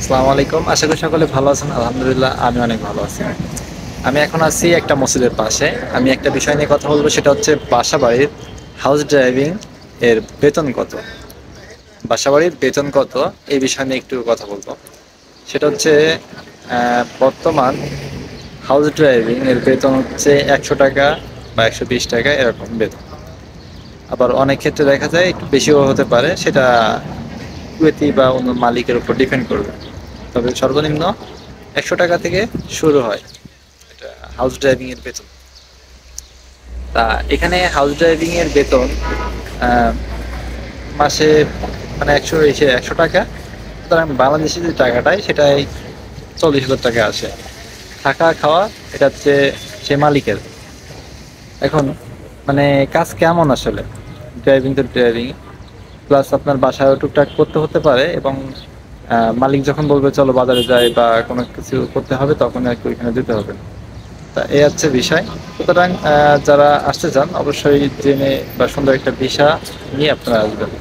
আসসালামু আলাইকুম। আশা করি সকলে ভালো আছেন। আলহামদুলিল্লাহ আমি অনেক ভালো আছি। আমি এখন আছি একটা মসজিদের পাশে। আমি একটা বিষয় নিয়ে কথা বলবো, সেটা হচ্ছে বাসাবাড়ির হাউস ড্রাইভিং এর বেতন কত? বাসাবাড়ির বেতন কত এই বিষয় নিয়ে একটু কথা বলবো। সেটা হচ্ছে বর্তমান হাউস ড্রাইভিং এর বেতন হচ্ছে 100 টাকা বা 120 টাকা এরকম বেতন। আবার অনেক ক্ষেত্রে দেখা যায় একটু বেশিও হতে পারে, সেটা কুয়েতি বা অন্য মালিকের উপর ডিপেন্ড করবে। তবে সর্বনিম্ন 100 টাকা থেকে শুরু হয় এটা হাউস ড্রাইভিং এর বেতন। তা এখানে হাউস ড্রাইভিং এর বেতন আহ, মাসে মানে 100 টাকা, সুতরাং বাংলাদেশি যে টাকাটাই সেটাই 40,000 টাকা আসে। থাকা খাওয়া এটা হচ্ছে সে মালিকের। এখন মানে কাজ কেমন আসলে, ড্রাইভিং তো ড্রাইভিং, প্লাস আপনার বাসায় টুকটাক করতে হতে পারে, এবং মালিক যখন বলবে চলো বাজারে যাই বা কোনো কিছু করতে হবে তখন আর কি ওইখানে যেতে হবে। তা এই হচ্ছে বিষয়। সুতরাং যারা আসতে চান অবশ্যই জেনে বা সুন্দর একটা ভিসা নিয়ে আপনারা আসবেন।